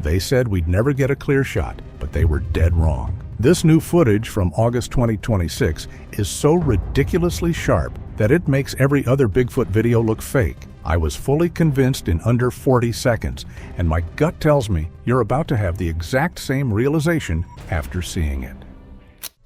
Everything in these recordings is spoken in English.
They said we'd never get a clear shot, but they were dead wrong. This new footage from August 2026 is so ridiculously sharp that it makes every other Bigfoot video look fake. I was fully convinced in under 40 seconds, and my gut tells me you're about to have the exact same realization after seeing it.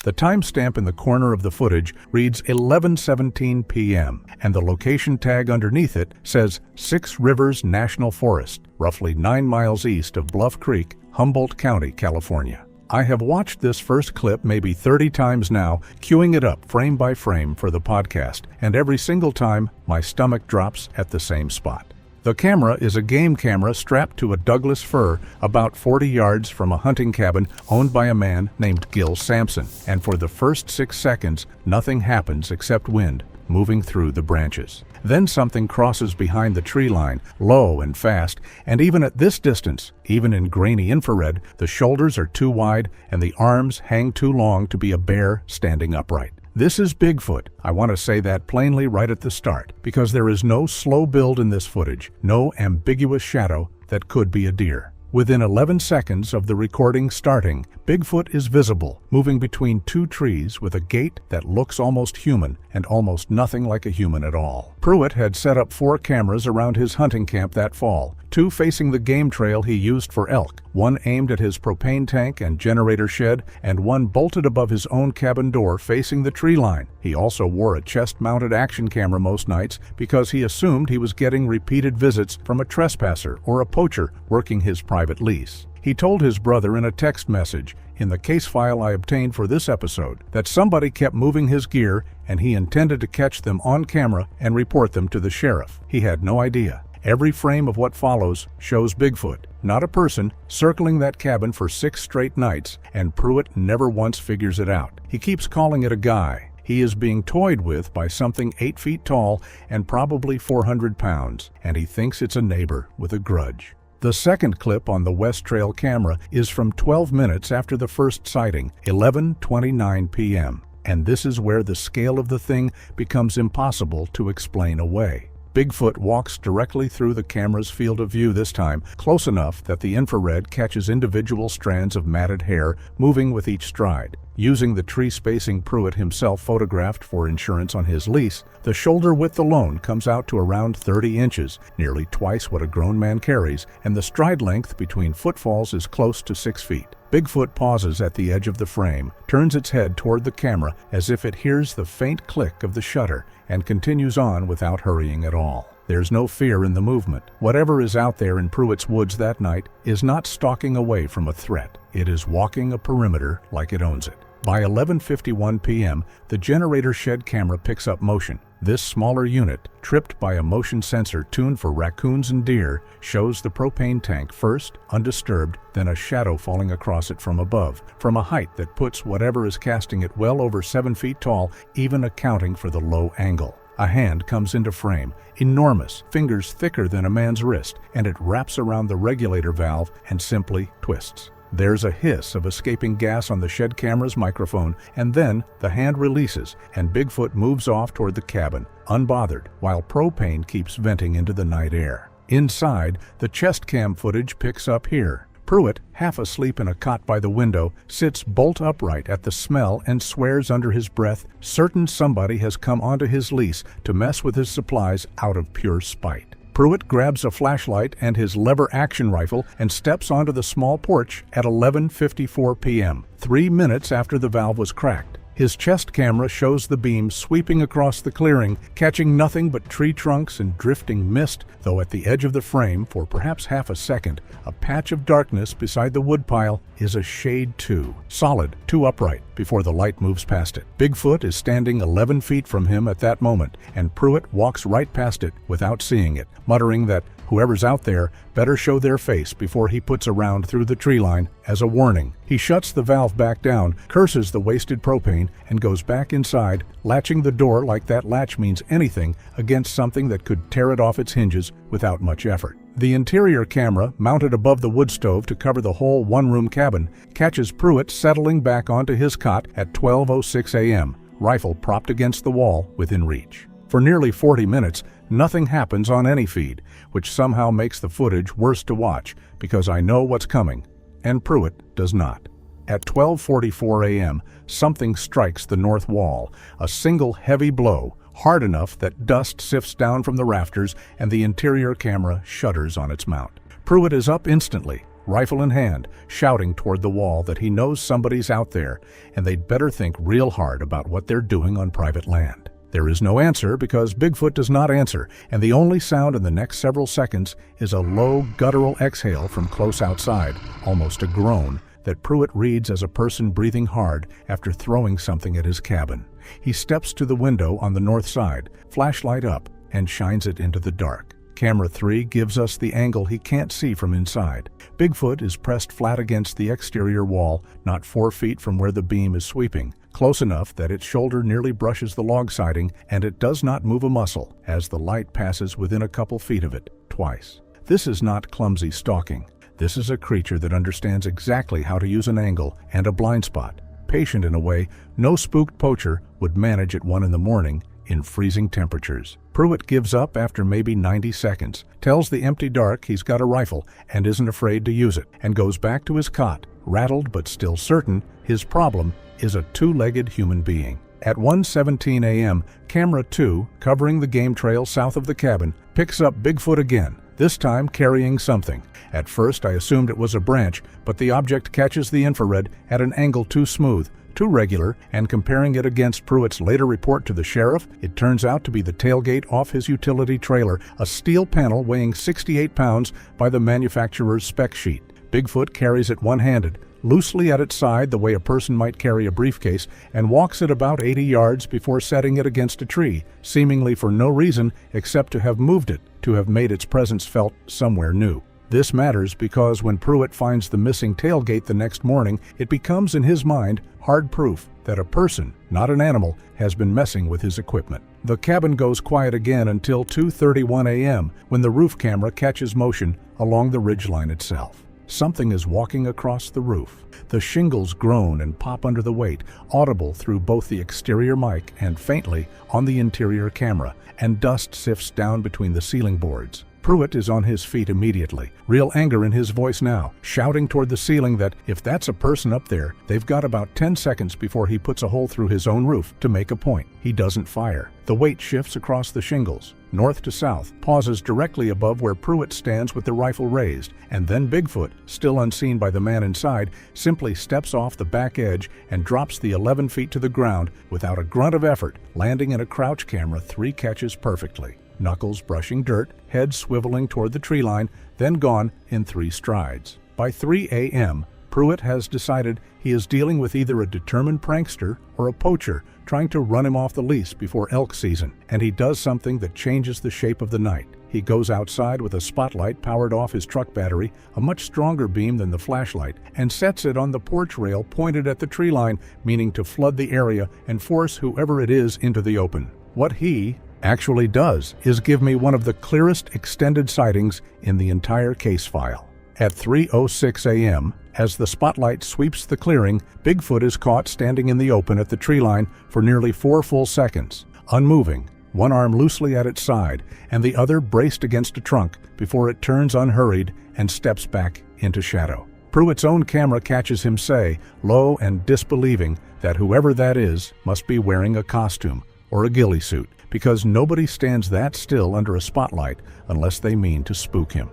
The timestamp in the corner of the footage reads 11:17 p.m., and the location tag underneath it says 6 Rivers National Forest, roughly 9 miles east of Bluff Creek, Humboldt County, California. I have watched this first clip maybe 30 times now, queuing it up frame by frame for the podcast, and every single time my stomach drops at the same spot. The camera is a game camera strapped to a Douglas fir about 40 yards from a hunting cabin owned by a man named Gil Sampson, and for the first 6 seconds, nothing happens except wind moving through the branches. Then something crosses behind the tree line, low and fast, and even at this distance, even in grainy infrared, the shoulders are too wide and the arms hang too long to be a bear standing upright. This is Bigfoot. I want to say that plainly right at the start, because there is no slow build in this footage, no ambiguous shadow that could be a deer. Within 11 seconds of the recording starting, Bigfoot is visible, moving between 2 trees with a gait that looks almost human and almost nothing like a human at all. Pruitt had set up 4 cameras around his hunting camp that fall, 2 facing the game trail he used for elk, 1 aimed at his propane tank and generator shed, and 1 bolted above his own cabin door facing the tree line. He also wore a chest-mounted action camera most nights because he assumed he was getting repeated visits from a trespasser or a poacher working his private lease. He told his brother in a text message, in the case file I obtained for this episode, that somebody kept moving his gear and he intended to catch them on camera and report them to the sheriff. He had no idea. Every frame of what follows shows Bigfoot, not a person, circling that cabin for 6 straight nights, and Pruitt never once figures it out. He keeps calling it a guy. He is being toyed with by something 8 feet tall and probably 400 pounds, and he thinks it's a neighbor with a grudge. The second clip on the West Trail camera is from 12 minutes after the first sighting, 11:29 p.m., and this is where the scale of the thing becomes impossible to explain away. Bigfoot walks directly through the camera's field of view this time, close enough that the infrared catches individual strands of matted hair moving with each stride. Using the tree spacing Pruitt himself photographed for insurance on his lease, the shoulder width alone comes out to around 30 inches, nearly twice what a grown man carries, and the stride length between footfalls is close to 6 feet. Bigfoot pauses at the edge of the frame, turns its head toward the camera as if it hears the faint click of the shutter, and continues on without hurrying at all. There's no fear in the movement. Whatever is out there in Pruitt's woods that night is not stalking away from a threat. It is walking a perimeter like it owns it. By 11:51 p.m., the generator shed camera picks up motion. This smaller unit, tripped by a motion sensor tuned for raccoons and deer, shows the propane tank first, undisturbed, then a shadow falling across it from above, from a height that puts whatever is casting it well over 7 feet tall, even accounting for the low angle. A hand comes into frame, enormous, fingers thicker than a man's wrist, and it wraps around the regulator valve and simply twists. There's a hiss of escaping gas on the shed camera's microphone, and then the hand releases, and Bigfoot moves off toward the cabin, unbothered, while propane keeps venting into the night air. Inside, the chest cam footage picks up here. Pruitt, half asleep in a cot by the window, sits bolt upright at the smell and swears under his breath, certain somebody has come onto his lease to mess with his supplies out of pure spite. Pruitt grabs a flashlight and his lever action rifle and steps onto the small porch at 11:54 p.m., 3 minutes after the valve was cracked. His chest camera shows the beam sweeping across the clearing, catching nothing but tree trunks and drifting mist, though at the edge of the frame, for perhaps half a second, a patch of darkness beside the woodpile is a shade too, solid, too upright, before the light moves past it. Bigfoot is standing 11 feet from him at that moment, and Pruitt walks right past it without seeing it, muttering that whoever's out there better show their face before he puts a round through the tree line as a warning. He shuts the valve back down, curses the wasted propane, and goes back inside, latching the door like that latch means anything against something that could tear it off its hinges without much effort. The interior camera, mounted above the wood stove to cover the whole one-room cabin, catches Pruitt settling back onto his cot at 12:06 a.m., rifle propped against the wall within reach. For nearly 40 minutes, nothing happens on any feed, which somehow makes the footage worse to watch because I know what's coming, and Pruitt does not. At 12:44 a.m., something strikes the north wall, a single heavy blow, hard enough that dust sifts down from the rafters and the interior camera shudders on its mount. Pruitt is up instantly, rifle in hand, shouting toward the wall that he knows somebody's out there, and they'd better think real hard about what they're doing on private land. There is no answer because Bigfoot does not answer, and the only sound in the next several seconds is a low, guttural exhale from close outside, almost a groan, that Pruitt reads as a person breathing hard after throwing something at his cabin. He steps to the window on the north side, flashlight up, and shines it into the dark. Camera 3 gives us the angle he can't see from inside. Bigfoot is pressed flat against the exterior wall, not 4 feet from where the beam is sweeping, close enough that its shoulder nearly brushes the log siding, and it does not move a muscle as the light passes within a couple feet of it, twice. This is not clumsy stalking. This is a creature that understands exactly how to use an angle and a blind spot, patient in a way no spooked poacher would manage at 1 in the morning in freezing temperatures. Pruitt gives up after maybe 90 seconds, tells the empty dark he's got a rifle and isn't afraid to use it, and goes back to his cot, rattled but still certain his problem is a two-legged human being. At 1:17 a.m., camera 2, covering the game trail south of the cabin, picks up Bigfoot again, this time carrying something. At first I assumed it was a branch, but the object catches the infrared at an angle too smooth, too regular, and comparing it against Pruitt's later report to the sheriff, it turns out to be the tailgate off his utility trailer, a steel panel weighing 68 pounds by the manufacturer's spec sheet. Bigfoot carries it one-handed, loosely at its side the way a person might carry a briefcase, and walks it about 80 yards before setting it against a tree, seemingly for no reason except to have moved it, to have made its presence felt somewhere new. This matters because when Pruitt finds the missing tailgate the next morning, it becomes in his mind hard proof that a person, not an animal, has been messing with his equipment. The cabin goes quiet again until 2:31 a.m. when the roof camera catches motion along the ridgeline itself. Something is walking across the roof. The shingles groan and pop under the weight, audible through both the exterior mic and faintly on the interior camera, and dust sifts down between the ceiling boards. Pruitt is on his feet immediately, real anger in his voice now, shouting toward the ceiling that if that's a person up there, they've got about 10 seconds before he puts a hole through his own roof to make a point. He doesn't fire. The weight shifts across the shingles, north to south, pauses directly above where Pruitt stands with the rifle raised, and then Bigfoot, still unseen by the man inside, simply steps off the back edge and drops the 11 feet to the ground without a grunt of effort, landing in a crouch camera 3 catches perfectly. Knuckles brushing dirt, head swiveling toward the tree line, then gone in 3 strides. By 3 a.m., Pruitt has decided he is dealing with either a determined prankster or a poacher trying to run him off the lease before elk season, and he does something that changes the shape of the night. He goes outside with a spotlight powered off his truck battery, a much stronger beam than the flashlight, and sets it on the porch rail pointed at the tree line, meaning to flood the area and force whoever it is into the open. What he actually does is give me one of the clearest extended sightings in the entire case file. At 3:06 a.m., as the spotlight sweeps the clearing, Bigfoot is caught standing in the open at the tree line for nearly 4 full seconds, unmoving, one arm loosely at its side and the other braced against a trunk before it turns unhurried and steps back into shadow. Pruitt's own camera catches him say, low and disbelieving, that whoever that is must be wearing a costume or a ghillie suit, because nobody stands that still under a spotlight unless they mean to spook him.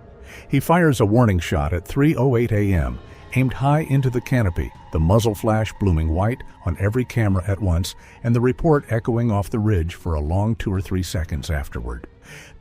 He fires a warning shot at 3:08 a.m., aimed high into the canopy, the muzzle flash blooming white on every camera at once, and the report echoing off the ridge for a long 2 or 3 seconds afterward.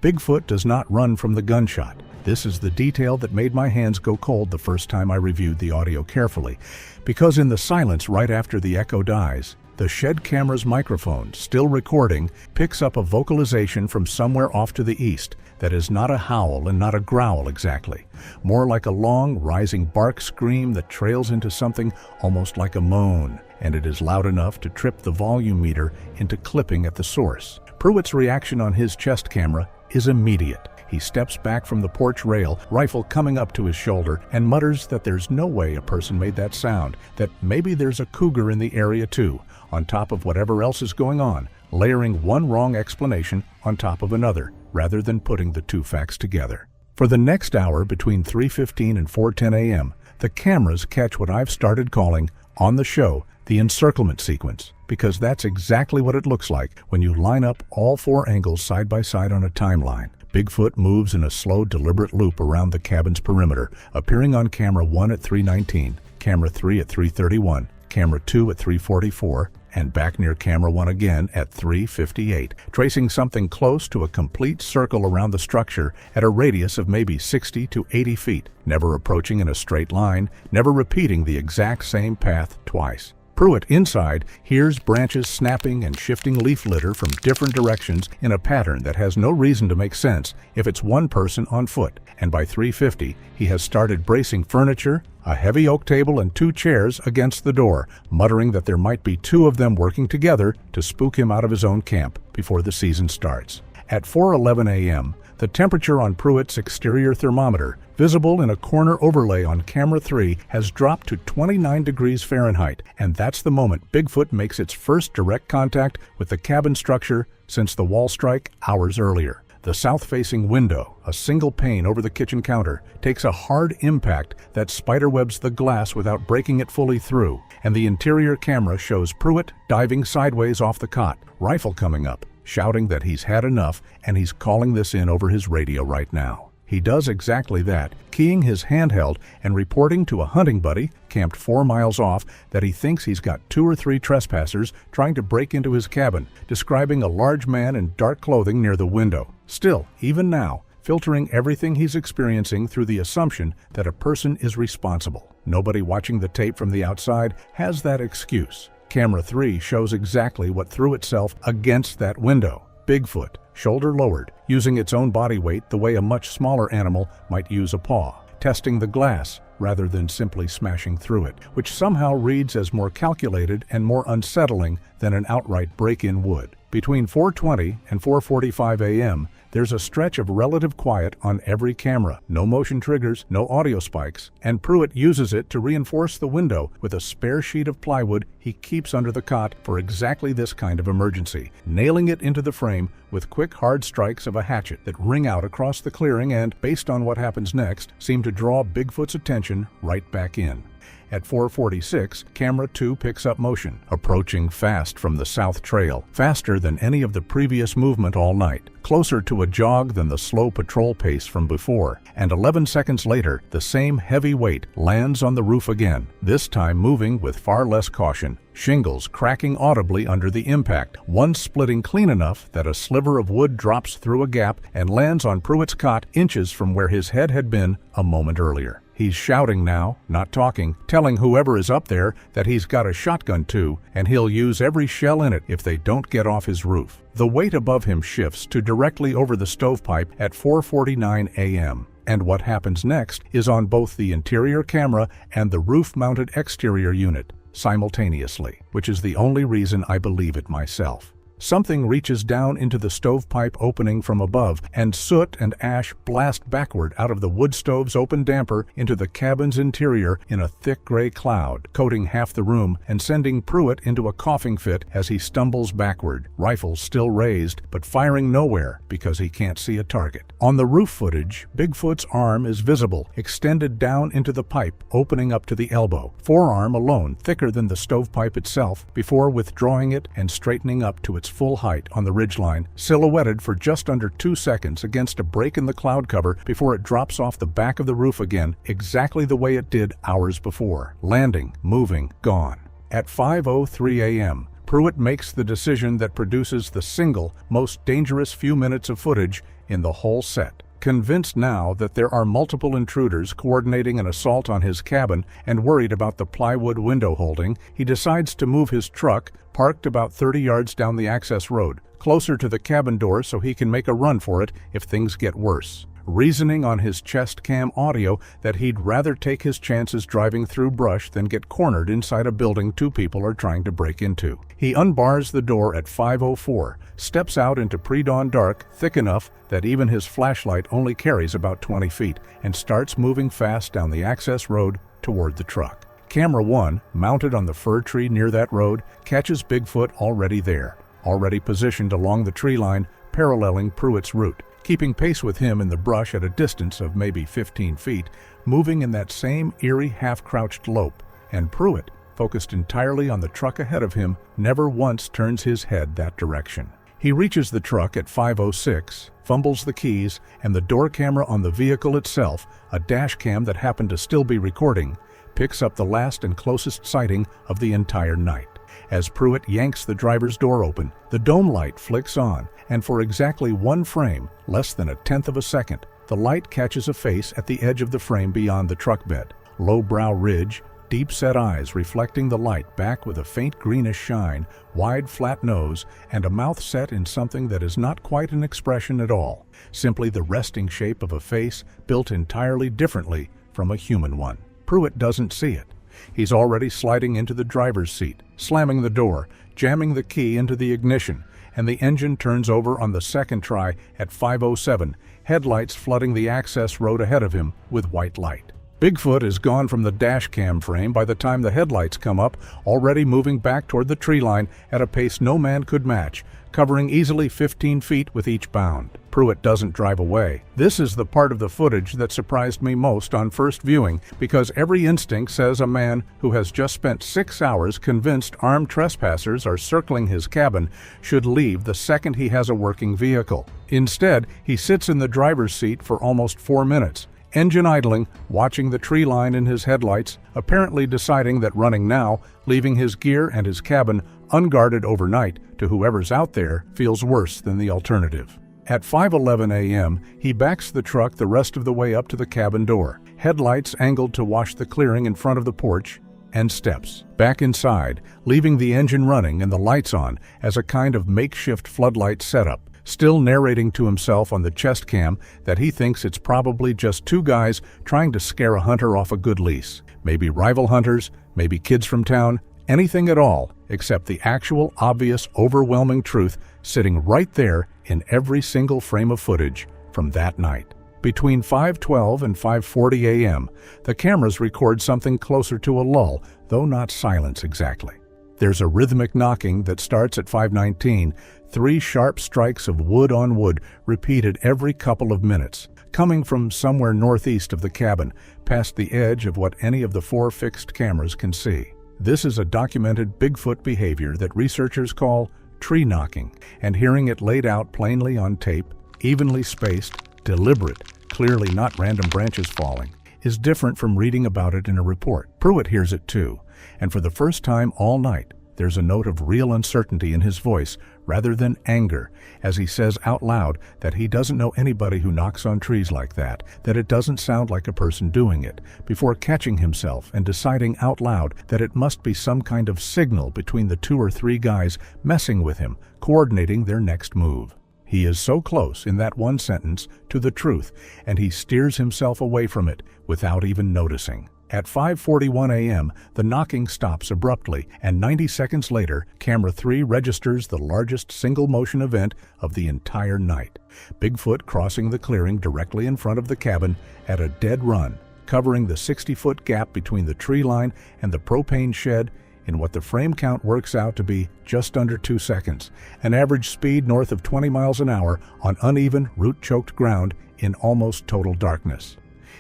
Bigfoot does not run from the gunshot. This is the detail that made my hands go cold the first time I reviewed the audio carefully, because in the silence right after the echo dies, the shed camera's microphone, still recording, picks up a vocalization from somewhere off to the east that is not a howl and not a growl exactly, more like a long, rising bark scream that trails into something almost like a moan, and it is loud enough to trip the volume meter into clipping at the source. Pruitt's reaction on his chest camera is immediate. He steps back from the porch rail, rifle coming up to his shoulder, and mutters that there's no way a person made that sound, that maybe there's a cougar in the area too, on top of whatever else is going on, layering one wrong explanation on top of another, rather than putting the two facts together. For the next hour between 3:15 and 4:10 a.m., the cameras catch what I've started calling, on the show, the encirclement sequence, because that's exactly what it looks like when you line up all four angles side by side on a timeline. Bigfoot moves in a slow, deliberate loop around the cabin's perimeter, appearing on camera 1 at 3:19, camera 3 at 3:31, camera 2 at 3:44, and back near camera 1 again at 3:58, tracing something close to a complete circle around the structure at a radius of maybe 60 to 80 feet, never approaching in a straight line, never repeating the exact same path twice. Pruitt, inside, hears branches snapping and shifting leaf litter from different directions in a pattern that has no reason to make sense if it's one person on foot, and by 3:50, he has started bracing furniture, a heavy oak table and 2 chairs against the door, muttering that there might be 2 of them working together to spook him out of his own camp before the season starts. At 4:11 a.m., the temperature on Pruitt's exterior thermometer, visible in a corner overlay on camera 3, has dropped to 29 degrees Fahrenheit, and that's the moment Bigfoot makes its first direct contact with the cabin structure since the wall strike hours earlier. The south-facing window, a single pane over the kitchen counter, takes a hard impact that spiderwebs the glass without breaking it fully through, and the interior camera shows Pruitt diving sideways off the cot, rifle coming up, shouting that he's had enough and he's calling this in over his radio right now. He does exactly that, keying his handheld and reporting to a hunting buddy, camped 4 miles off, that he thinks he's got 2 or 3 trespassers trying to break into his cabin, describing a large man in dark clothing near the window. Still, even now, filtering everything he's experiencing through the assumption that a person is responsible. Nobody watching the tape from the outside has that excuse. Camera 3 shows exactly what threw itself against that window. Bigfoot, shoulder lowered, using its own body weight the way a much smaller animal might use a paw, testing the glass rather than simply smashing through it, which somehow reads as more calculated and more unsettling than an outright break-in would. Between 4:20 and 4:45 a.m., there's a stretch of relative quiet on every camera, no motion triggers, no audio spikes, and Pruitt uses it to reinforce the window with a spare sheet of plywood he keeps under the cot for exactly this kind of emergency, nailing it into the frame with quick hard strikes of a hatchet that ring out across the clearing and, based on what happens next, seem to draw Bigfoot's attention right back in. At 4:46, camera 2 picks up motion, approaching fast from the south trail, faster than any of the previous movement all night, closer to a jog than the slow patrol pace from before, and 11 seconds later, the same heavy weight lands on the roof again, this time moving with far less caution, shingles cracking audibly under the impact, one splitting clean enough that a sliver of wood drops through a gap and lands on Pruitt's cot inches from where his head had been a moment earlier. He's shouting now, not talking, telling whoever is up there that he's got a shotgun too, and he'll use every shell in it if they don't get off his roof. The weight above him shifts to directly over the stovepipe at 4:49 a.m. And what happens next is on both the interior camera and the roof-mounted exterior unit simultaneously, which is the only reason I believe it myself. Something reaches down into the stovepipe opening from above, and soot and ash blast backward out of the wood stove's open damper into the cabin's interior in a thick gray cloud, coating half the room and sending Pruitt into a coughing fit as he stumbles backward, rifle still raised, but firing nowhere because he can't see a target. On the roof footage, Bigfoot's arm is visible, extended down into the pipe, opening up to the elbow, forearm alone thicker than the stovepipe itself, before withdrawing it and straightening up to its full height on the ridgeline, silhouetted for just under 2 seconds against a break in the cloud cover before it drops off the back of the roof again, exactly the way it did hours before. Landing, moving, gone. At 5:03 a.m., Pruitt makes the decision that produces the single most dangerous few minutes of footage in the whole set. Convinced now that there are multiple intruders coordinating an assault on his cabin and worried about the plywood window holding, he decides to move his truck, parked about 30 yards down the access road, closer to the cabin door so he can make a run for it if things get worse. reasoning on his chest cam audio that he'd rather take his chances driving through brush than get cornered inside a building two people are trying to break into. He unbars the door at 5:04, steps out into pre-dawn dark thick enough that even his flashlight only carries about 20 feet, and starts moving fast down the access road toward the truck. Camera 1, mounted on the fir tree near that road, catches Bigfoot already there, already positioned along the tree line, paralleling Pruitt's route, keeping pace with him in the brush at a distance of maybe 15 feet, moving in that same eerie half-crouched lope, and Pruitt, focused entirely on the truck ahead of him, never once turns his head that direction. He reaches the truck at 5:06, fumbles the keys, and the door camera on the vehicle itself, a dash cam that happened to still be recording, picks up the last and closest sighting of the entire night. As Pruitt yanks the driver's door open, the dome light flicks on, and for exactly one frame, less than a tenth of a second, the light catches a face at the edge of the frame beyond the truck bed. Low brow ridge, deep-set eyes reflecting the light back with a faint greenish shine, wide flat nose, and a mouth set in something that is not quite an expression at all, simply the resting shape of a face built entirely differently from a human one. Pruitt doesn't see it. He's already sliding into the driver's seat, slamming the door, jamming the key into the ignition, and the engine turns over on the second try at 5:07, headlights flooding the access road ahead of him with white light. Bigfoot is gone from the dash cam frame by the time the headlights come up, already moving back toward the tree line at a pace no man could match, covering easily 15 feet with each bound. Pruitt doesn't drive away. This is the part of the footage that surprised me most on first viewing, because every instinct says a man who has just spent 6 hours convinced armed trespassers are circling his cabin should leave the second he has a working vehicle. Instead, he sits in the driver's seat for almost 4 minutes, engine idling, watching the tree line in his headlights, apparently deciding that running now, leaving his gear and his cabin unguarded overnight to whoever's out there, feels worse than the alternative. At 5:11 a.m., he backs the truck the rest of the way up to the cabin door, headlights angled to wash the clearing in front of the porch, and steps back inside, leaving the engine running and the lights on as a kind of makeshift floodlight setup, still narrating to himself on the chest cam that he thinks it's probably just two guys trying to scare a hunter off a good lease. Maybe rival hunters, maybe kids from town, anything at all, except the actual, obvious, overwhelming truth sitting right there in every single frame of footage from that night. Between 5:12 and 5:40 a.m., the cameras record something closer to a lull, though not silence exactly. There's a rhythmic knocking that starts at 5:19, 3 sharp strikes of wood on wood repeated every couple of minutes, coming from somewhere northeast of the cabin, past the edge of what any of the 4 fixed cameras can see. This is a documented Bigfoot behavior that researchers call tree knocking, and hearing it laid out plainly on tape, evenly spaced, deliberate, clearly not random branches falling, is different from reading about it in a report. Pruitt hears it too, and for the first time all night, there's a note of real uncertainty in his voice rather than anger, as he says out loud that he doesn't know anybody who knocks on trees like that it doesn't sound like a person doing it, before catching himself and deciding out loud that it must be some kind of signal between the 2 or 3 guys messing with him, coordinating their next move. He is so close in that one sentence to the truth, and he steers himself away from it without even noticing. At 5:41 a.m., the knocking stops abruptly, and 90 seconds later, camera 3 registers the largest single-motion event of the entire night. Bigfoot crossing the clearing directly in front of the cabin at a dead run, covering the 60-foot gap between the tree line and the propane shed in what the frame count works out to be just under 2 seconds, an average speed north of 20 miles an hour on uneven, root-choked ground in almost total darkness.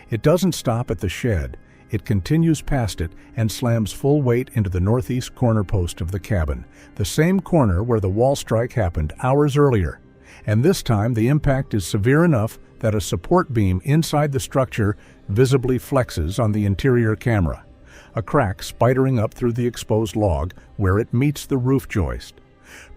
It doesn't stop at the shed. It continues past it and slams full weight into the northeast corner post of the cabin, the same corner where the wall strike happened hours earlier. And this time the impact is severe enough that a support beam inside the structure visibly flexes on the interior camera, a crack spidering up through the exposed log where it meets the roof joist.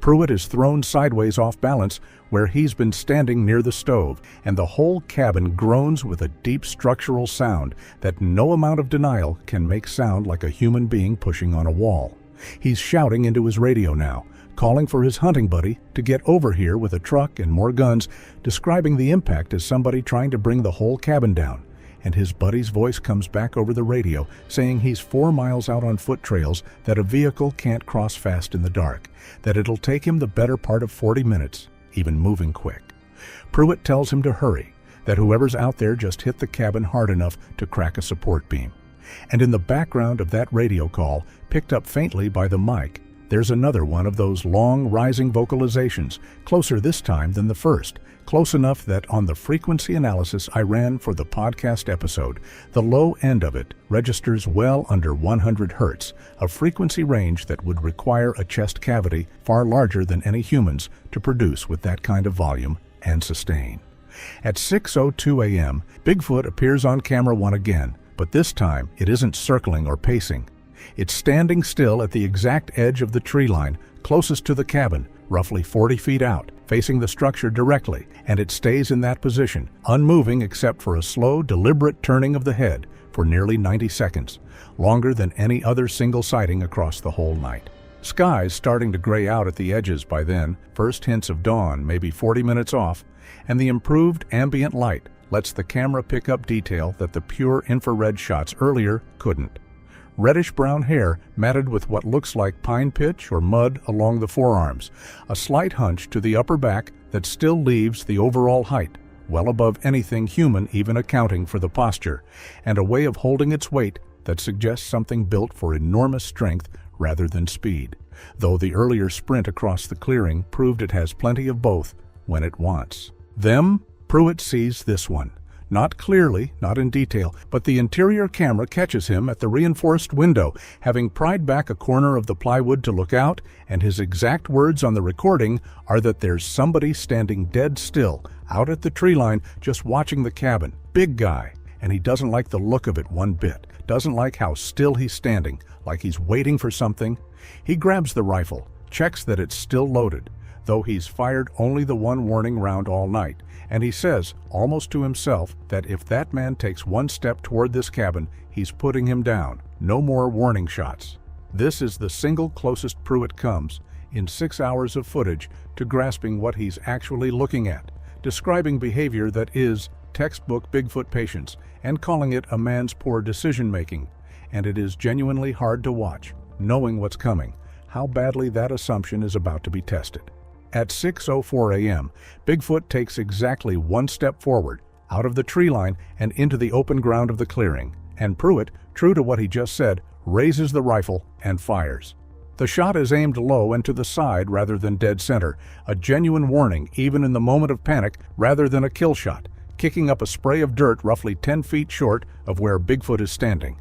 Pruitt is thrown sideways off balance where he's been standing near the stove, and the whole cabin groans with a deep structural sound that no amount of denial can make sound like a human being pushing on a wall. He's shouting into his radio now, calling for his hunting buddy to get over here with a truck and more guns, describing the impact as somebody trying to bring the whole cabin down. And his buddy's voice comes back over the radio saying he's 4 miles out on foot trails that a vehicle can't cross fast in the dark, that it'll take him the better part of 40 minutes, even moving quick. Pruitt tells him to hurry, that whoever's out there just hit the cabin hard enough to crack a support beam. And in the background of that radio call, picked up faintly by the mic, there's another one of those long rising vocalizations, closer this time than the first, close enough that on the frequency analysis I ran for the podcast episode, the low end of it registers well under 100 hertz, a frequency range that would require a chest cavity far larger than any humans to produce with that kind of volume and sustain. At 6:02 a.m., Bigfoot appears on camera one again, but this time it isn't circling or pacing. It's standing still at the exact edge of the tree line, closest to the cabin, roughly 40 feet out, facing the structure directly, and it stays in that position, unmoving except for a slow, deliberate turning of the head for nearly 90 seconds, longer than any other single sighting across the whole night. Skies starting to gray out at the edges by then, first hints of dawn maybe 40 minutes off, and the improved ambient light lets the camera pick up detail that the pure infrared shots earlier couldn't. Reddish-brown hair matted with what looks like pine pitch or mud along the forearms, a slight hunch to the upper back that still leaves the overall height well above anything human even accounting for the posture, and a way of holding its weight that suggests something built for enormous strength rather than speed, though the earlier sprint across the clearing proved it has plenty of both when it wants. Them, Pruitt sees this one. Not clearly, not in detail, but the interior camera catches him at the reinforced window, having pried back a corner of the plywood to look out, and his exact words on the recording are that there's somebody standing dead still, out at the tree line, just watching the cabin. Big guy, and he doesn't like the look of it one bit, doesn't like how still he's standing, like he's waiting for something. He grabs the rifle, checks that it's still loaded, though he's fired only the one warning round all night, and he says, almost to himself, that if that man takes one step toward this cabin, he's putting him down. No more warning shots. This is the single closest Pruitt comes, in 6 hours of footage, to grasping what he's actually looking at, describing behavior that is textbook Bigfoot patience, and calling it a man's poor decision-making. And it is genuinely hard to watch, knowing what's coming, how badly that assumption is about to be tested. At 6:04 a.m., Bigfoot takes exactly one step forward, out of the tree line and into the open ground of the clearing, and Pruitt, true to what he just said, raises the rifle and fires. The shot is aimed low and to the side rather than dead center, a genuine warning even in the moment of panic rather than a kill shot, kicking up a spray of dirt roughly 10 feet short of where Bigfoot is standing.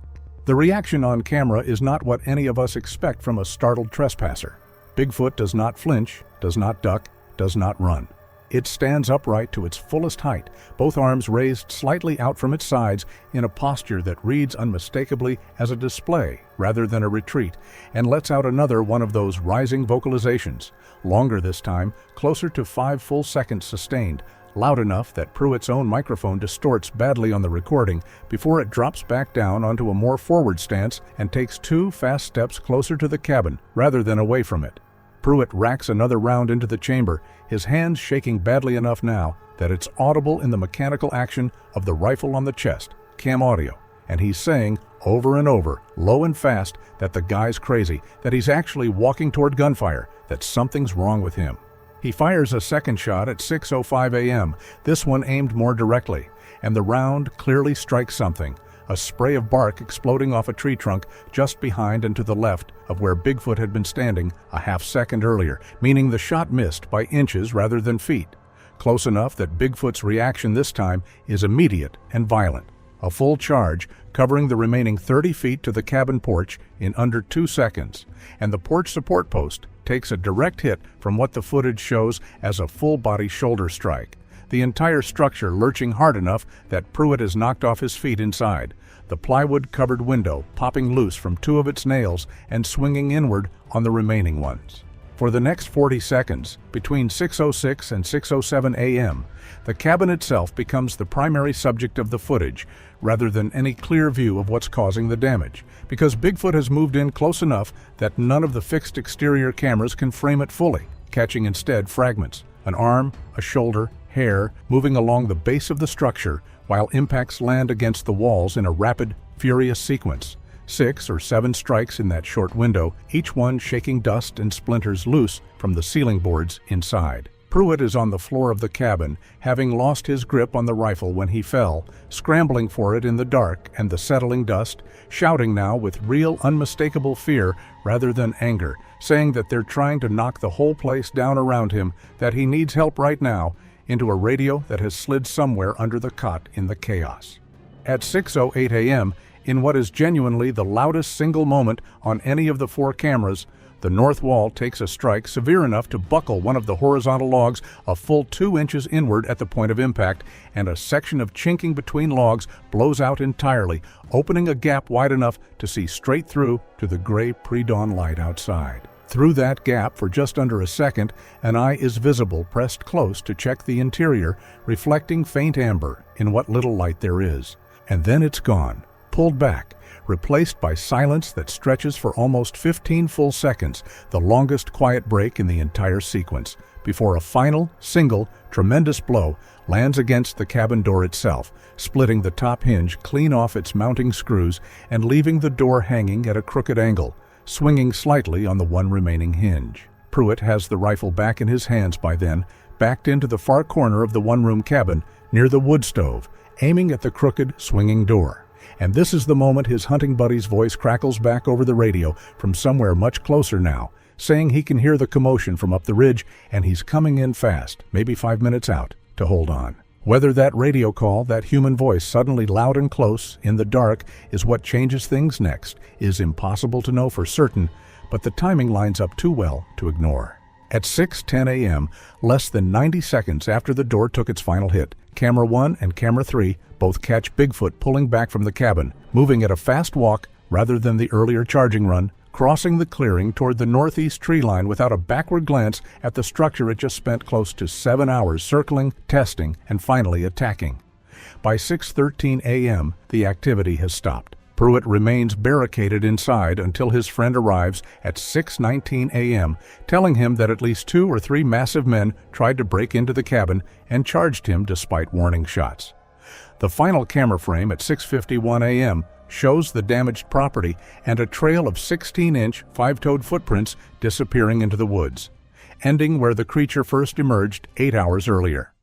The reaction on camera is not what any of us expect from a startled trespasser. Bigfoot does not flinch, does not duck, does not run. It stands upright to its fullest height, both arms raised slightly out from its sides in a posture that reads unmistakably as a display rather than a retreat, and lets out another one of those rising vocalizations, longer this time, closer to 5 full seconds sustained, loud enough that Pruitt's own microphone distorts badly on the recording before it drops back down onto a more forward stance and takes 2 fast steps closer to the cabin rather than away from it. Pruitt racks another round into the chamber, his hands shaking badly enough now that it's audible in the mechanical action of the rifle on the chest, cam audio, and he's saying over and over, low and fast, that the guy's crazy, that he's actually walking toward gunfire, that something's wrong with him. He fires a second shot at 6:05 a.m., this one aimed more directly, and the round clearly strikes something, a spray of bark exploding off a tree trunk just behind and to the left of where Bigfoot had been standing a half second earlier, meaning the shot missed by inches rather than feet. Close enough that Bigfoot's reaction this time is immediate and violent. A full charge covering the remaining 30 feet to the cabin porch in under 2 seconds, and the porch support post takes a direct hit from what the footage shows as a full-body shoulder strike, the entire structure lurching hard enough that Pruitt is knocked off his feet inside, the plywood-covered window popping loose from 2 of its nails and swinging inward on the remaining ones. For the next 40 seconds, between 6:06 and 6:07 a.m., the cabin itself becomes the primary subject of the footage, rather than any clear view of what's causing the damage, because Bigfoot has moved in close enough that none of the fixed exterior cameras can frame it fully, catching instead fragments, an arm, a shoulder, hair, moving along the base of the structure, while impacts land against the walls in a rapid, furious sequence. 6 or 7 strikes in that short window, each one shaking dust and splinters loose from the ceiling boards inside. Pruitt is on the floor of the cabin, having lost his grip on the rifle when he fell, scrambling for it in the dark and the settling dust, shouting now with real unmistakable fear rather than anger, saying that they're trying to knock the whole place down around him, that he needs help right now, into a radio that has slid somewhere under the cot in the chaos. At 6:08 a.m., in what is genuinely the loudest single moment on any of the 4 cameras, the north wall takes a strike severe enough to buckle one of the horizontal logs a full 2 inches inward at the point of impact, and a section of chinking between logs blows out entirely, opening a gap wide enough to see straight through to the gray pre-dawn light outside. Through that gap, for just under a second, an eye is visible pressed close to check the interior, reflecting faint amber in what little light there is. And then it's gone, pulled back, replaced by silence that stretches for almost 15 full seconds, the longest quiet break in the entire sequence, before a final, single, tremendous blow lands against the cabin door itself, splitting the top hinge clean off its mounting screws and leaving the door hanging at a crooked angle, swinging slightly on the one remaining hinge. Pruitt has the rifle back in his hands by then, backed into the far corner of the one-room cabin near the wood stove, aiming at the crooked, swinging door. And this is the moment his hunting buddy's voice crackles back over the radio from somewhere much closer now, saying he can hear the commotion from up the ridge and he's coming in fast, maybe 5 minutes out, to hold on. Whether that radio call, that human voice suddenly loud and close, in the dark, is what changes things next, is impossible to know for certain, but the timing lines up too well to ignore. At 6:10 a.m., less than 90 seconds after the door took its final hit, Camera 1 and Camera 3 both catch Bigfoot pulling back from the cabin, moving at a fast walk rather than the earlier charging run, crossing the clearing toward the northeast tree line without a backward glance at the structure it just spent close to 7 hours circling, testing, and finally attacking. By 6:13 a.m., the activity has stopped. Pruitt remains barricaded inside until his friend arrives at 6:19 a.m., telling him that at least 2 or 3 massive men tried to break into the cabin and charged him despite warning shots. The final camera frame at 6:51 a.m. shows the damaged property and a trail of 16-inch, 5-toed footprints disappearing into the woods, ending where the creature first emerged 8 hours earlier.